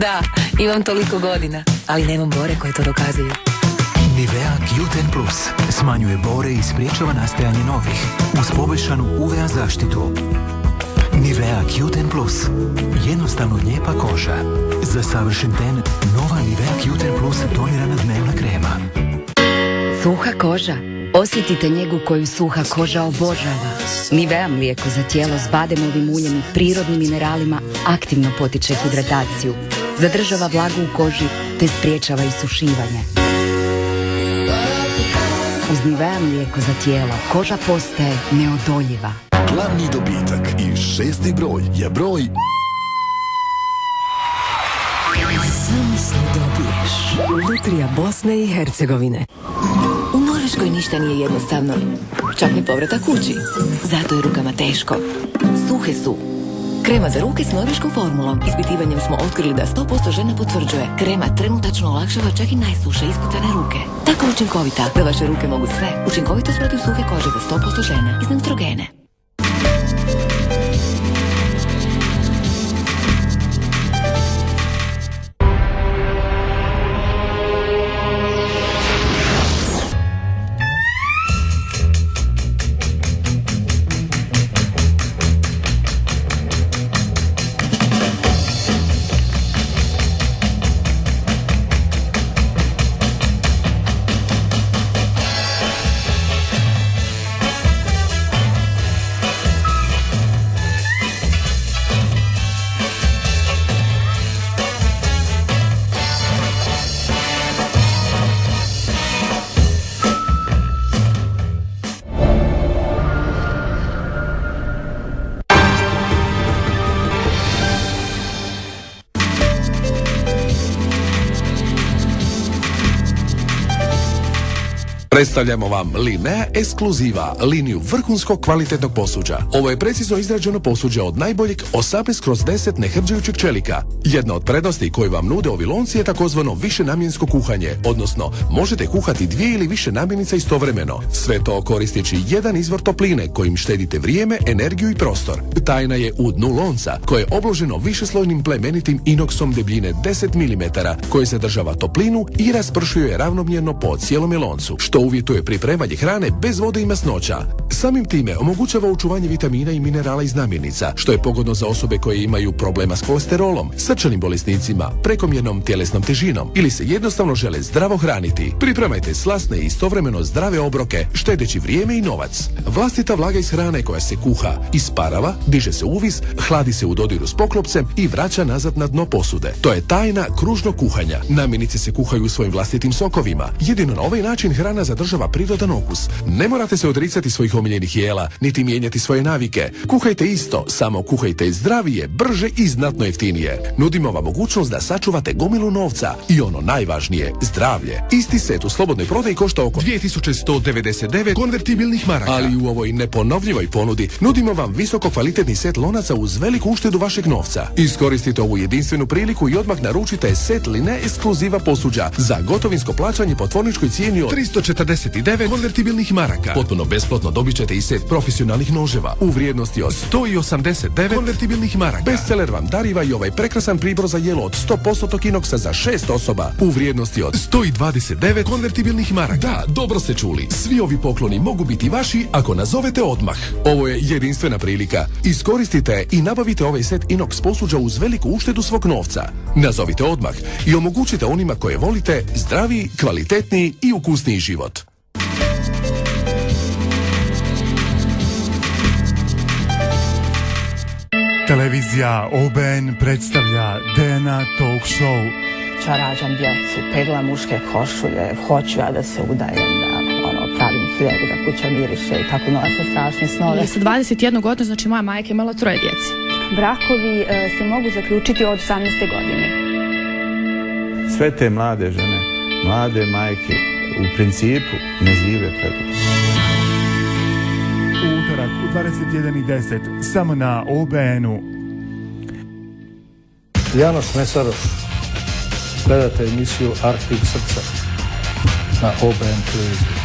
Da, imam toliko godina, ali nemam bore koje to dokazuju. Nivea Q10 Plus smanjuje bore i spriječava nastajanje novih uz poboljšanu UVA zaštitu. Nivea Q10 Plus. Jednostavno lijepa koža. Za savršen ten, nova Nivea Q10 Plus tonirana dnevna krema. Suha koža. Osjetite njegu koju suha koža obožava. Nivea mlijeko za tijelo s bademovim uljem i prirodnim mineralima aktivno potiče hidrataciju, zadržava vlagu u koži te spriječava isušivanje. Uz Nivea mlijeko za tijelo koža postaje neodoljiva. Glavni dobitak i 6. broj je broj... Sam dobiješ. Lutrija Bosne i Hercegovine. U Norveškoj ništa nije jednostavno, čak ni povratak kući. Zato je rukama teško. Suhe su. Krema za ruke s norveškom formulom. Ispitivanjem smo otkrili da 100% žena potvrđuje. Krema trenutačno olakšava čak i najsuše ispucane ruke. Tako učinkovita da vaše ruke mogu sve. Učinkovitost protiv suhe kože za 100% žena iz Neutrogene. Predstavljamo vam Linea Ekskluziva, liniju vrhunskog kvalitetnog posuđa. Ovo je precizno izrađeno posuđe od najboljeg 18/10 nehrđajućeg čelika. Jedna od prednosti koju vam nude ovi lonci je takozvano višenamjensko kuhanje, odnosno možete kuhati 2 ili više namirnica istovremeno. Sve to koristeći jedan izvor topline kojim štedite vrijeme, energiju i prostor. Tajna je u dnu lonca koje je obloženo višeslojnim plemenitim inoksom debljine 10 mm koje zadržava toplinu i raspršuje ravnomjerno po cijelome loncu, što uvjetuje pripremanje hrane bez vode i masnoća. Samim time omogućava očuvanje vitamina i minerala iz namirnica, što je pogodno za osobe koje imaju problema s kolesterolom, srčanim bolesnicima, prekomjernom tjelesnom težinom ili se jednostavno žele zdravo hraniti. Pripremajte slasne i istovremeno zdrave obroke, štedeći vrijeme i novac. Vlastita vlaga iz hrane koja se kuha, isparava, diže se uvis, hladi se u dodiru s poklopcem i vraća nazad na dno posude. To je tajna kružnog kuhanja. Namirnice se kuhaju svojim vlastitim sokovima. Jedino na ovaj način hrana zadržava prirodan okus. Ne morate se odricati svojih omiljenih jela, niti mijenjati svoje navike. Kuhajte isto, samo kuhajte zdravije, brže i znatno jeftinije. Nudimo vam mogućnost da sačuvate gomilu novca i ono najvažnije, zdravlje. Isti set u slobodnoj prodaji košta oko 2199 konvertibilnih maraka, ali u ovoj neponovljivoj ponudi nudimo vam visoko kvalitetni set lonaca uz veliku uštedu vašeg novca. Iskoristite ovu jedinstvenu priliku i odmah naručite set Linea Ekskluziva posuđa za gotovinsko plaćanje po tvorničkoj cijeni od 349 konvertibilnih maraka. Potpuno besplatno dobit ćete i set profesionalnih noževa u vrijednosti od 189 konvertibilnih maraka. Bestseller vam dariva i ovaj prekrasan pribor za jelo od 100% inoksa za 6 osoba u vrijednosti od 129 konvertibilnih maraka. Da, dobro ste čuli. Svi ovi pokloni mogu biti vaši ako nazovete odmah. Ovo je jedinstvena prilika. Iskoristite i nabavite ovaj set inoks posuđa uz veliku uštedu svog novca. Nazovite odmah i omogućite onima koje volite zdraviji, kvalitetniji i ukusniji život. Televizija OBN predstavlja DNA Talk Show. Ja rađam djecu, peglam muške košulje, hoću ja da se udajem, da pravim hljeb, da kuća miriše i tako nose strašne snove. I sa 21 godinu, znači moja majka je imala 3 djece. Brakovi se mogu zaključiti od 18. godine. Sve te mlade žene, mlade majke, u principu ne žive predugo. U utorak u 21:10 samo na OBN-u. Janos Mesaroš, gledate emisiju Arhiv srca na OBN televiziji.